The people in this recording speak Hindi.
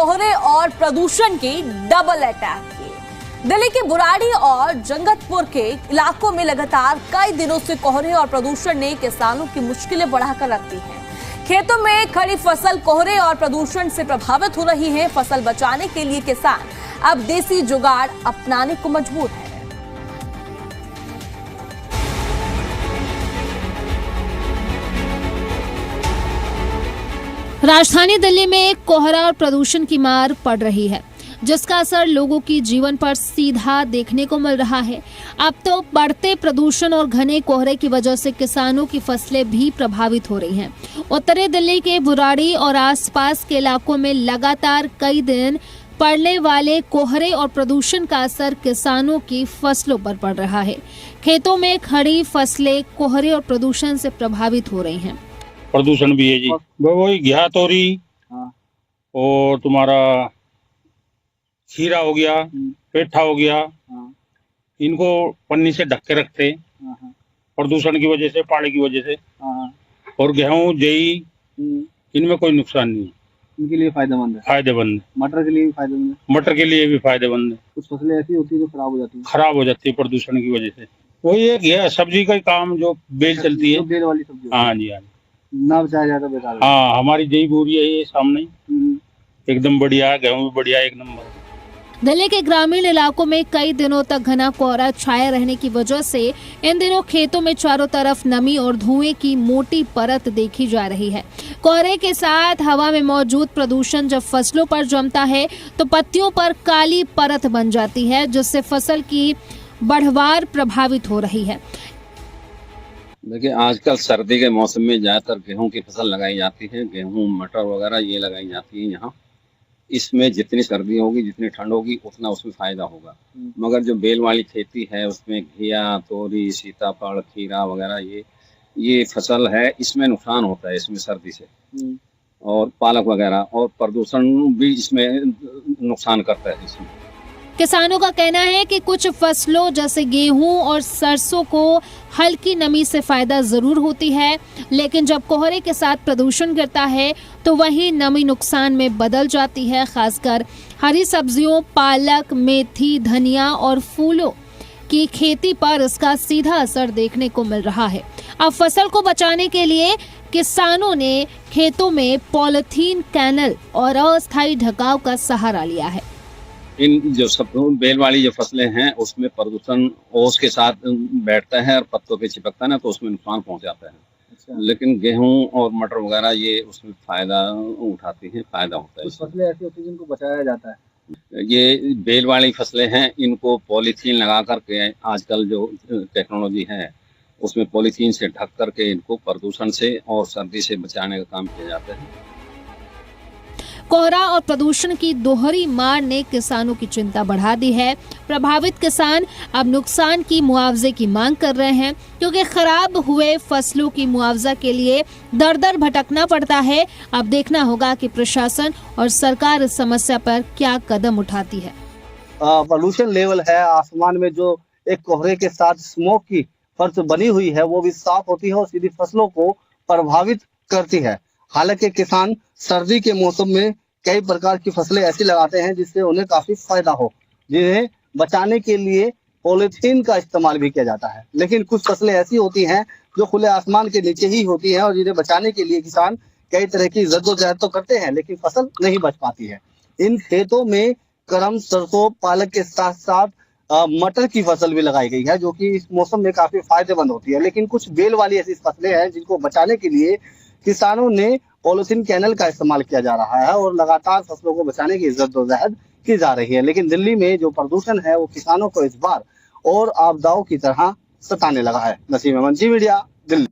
कोहरे और प्रदूषण की डबल अटैक की। दिल्ली के बुराड़ी और जंगतपुर के इलाकों में लगातार कई दिनों से कोहरे और प्रदूषण ने किसानों की मुश्किलें बढ़ाकर रख दी हैं। खेतों में खड़ी फसल कोहरे और प्रदूषण से प्रभावित हो रही है। फसल बचाने के लिए किसान अब देसी जुगाड़ अपनाने को मजबूर है। राजधानी दिल्ली में कोहरा और प्रदूषण की मार पड़ रही है, जिसका असर लोगों की जीवन पर सीधा देखने को मिल रहा है। अब तो बढ़ते प्रदूषण और घने कोहरे की वजह से किसानों की फसलें भी प्रभावित हो रही हैं। उत्तरी दिल्ली के बुराड़ी और आसपास के इलाकों में लगातार कई दिन पड़ने वाले कोहरे और प्रदूषण का असर किसानों की फसलों पर पड़ रहा है। खेतों में खड़ी फसलें कोहरे और प्रदूषण से प्रभावित हो रही हैं। प्रदूषण भी है जी, वही घिया तोरी और तुम्हारा खीरा हो गया, पेठा हो गया, इनको पन्नी से ढक के रखते प्रदूषण की वजह से, पानी की वजह से। और गेहूं, जेई, इनमें कोई नुकसान नहीं है। इनके लिए फायदेमंद है। फायदेमंद। मटर के लिए भी फायदेमंद है। मटर के लिए भी फायदेमंद है। कुछ फसलें ऐसी होती है जो खराब हो जाती है प्रदूषण की वजह से। वही एक है सब्जी का काम, जो बेल चलती है, बेल वाली सब्जी। हाँ जी, हाँ, ना बचाया जाता बेकार। हाँ, हमारी जई बोरी है ये सामने, एकदम बढ़िया, गेहूं भी बढ़िया, एक नंबर। दिल्ली के ग्रामीण इलाकों में कई दिनों तक घना कोहरा छाया रहने की वजह से इन दिनों खेतों में चारों तरफ नमी और धुएं की मोटी परत देखी जा रही है। कोहरे के साथ हवा में मौजूद प्रदूषण जब फसलों पर जमता है तो पत्तियों पर काली परत बन जाती है, जिससे फसल की बढ़वार प्रभावित हो रही है। देखिए, आजकल सर्दी के मौसम में ज्यादातर गेहूं की फसल लगाई जाती है। गेहूं, मटर वगैरह ये लगाई जाती है यहाँ। इसमें जितनी सर्दी होगी, जितनी ठंड होगी, उतना उसमें फायदा होगा। मगर जो बेल वाली खेती है उसमें घिया, तोरी, सीताफल, खीरा वगैरह ये फसल है, इसमें नुकसान होता है इसमें सर्दी से। और पालक वगैरह और प्रदूषण भी इसमें नुकसान करता है इसमें। किसानों का कहना है कि कुछ फसलों जैसे गेहूं और सरसों को हल्की नमी से फायदा जरूर होती है, लेकिन जब कोहरे के साथ प्रदूषण गिरता है तो वही नमी नुकसान में बदल जाती है। खासकर हरी सब्जियों, पालक, मेथी, धनिया और फूलों की खेती पर इसका सीधा असर देखने को मिल रहा है। अब फसल को बचाने के लिए किसानों ने खेतों में पॉलिथीन कैनल और अस्थायी ढकाव का सहारा लिया है। इन जो सब बेल वाली जो फसलें हैं उसमें प्रदूषण ओस के साथ बैठता है और पत्तों पे चिपकता है ना, तो उसमें नुकसान पहुंचाता है। अच्छा। लेकिन गेहूं और मटर वगैरह ये उसमें फायदा उठाती हैं, फायदा होता है। कुछ फसलें ऐसी होती हैं जिनको बचाया जाता है। ये बेल वाली फसलें हैं, इनको पॉलीथीन लगा करके, आजकल जो टेक्नोलॉजी है उसमें पॉलीथीन से ढक करके इनको प्रदूषण से और सर्दी से बचाने का काम किया जाता है। कोहरा और प्रदूषण की दोहरी मार ने किसानों की चिंता बढ़ा दी है। प्रभावित किसान अब नुकसान की मुआवजे की मांग कर रहे हैं, क्योंकि खराब हुए फसलों की मुआवजा के लिए दर दर भटकना पड़ता है। अब देखना होगा कि प्रशासन और सरकार इस समस्या पर क्या कदम उठाती है। पोल्यूशन लेवल है आसमान में, जो एक कोहरे के साथ स्मोक की परत बनी हुई है, वो भी साफ होती है और सीधी फसलों को प्रभावित करती है। हालांकि किसान सर्दी के मौसम में कई प्रकार की फसलें ऐसी लगाते हैं जिससे उन्हें काफी फायदा हो, जिन्हें बचाने के लिए पॉलीथीन का इस्तेमाल भी किया जाता है। लेकिन कुछ फसलें ऐसी होती हैं जो खुले आसमान के नीचे ही होती हैं और जिन्हें बचाने के लिए किसान कई तरह की जद्दोजहद तो करते हैं, लेकिन फसल नहीं बच पाती है। इन खेतों में करम, सरसों, पालक के साथ साथ मटर की फसल भी लगाई गई है, जो कि इस मौसम में काफी फायदेमंद होती है। लेकिन कुछ बेल वाली ऐसी फसलें हैं जिनको बचाने के लिए किसानों ने पॉलिथीन कैनल का इस्तेमाल किया जा रहा है और लगातार फसलों को बचाने की जद्दोजहद की जा रही है। लेकिन दिल्ली में जो प्रदूषण है वो किसानों को इस बार और आपदाओं की तरह सताने लगा है। नसीम अहमद, जी मीडिया, दिल्ली।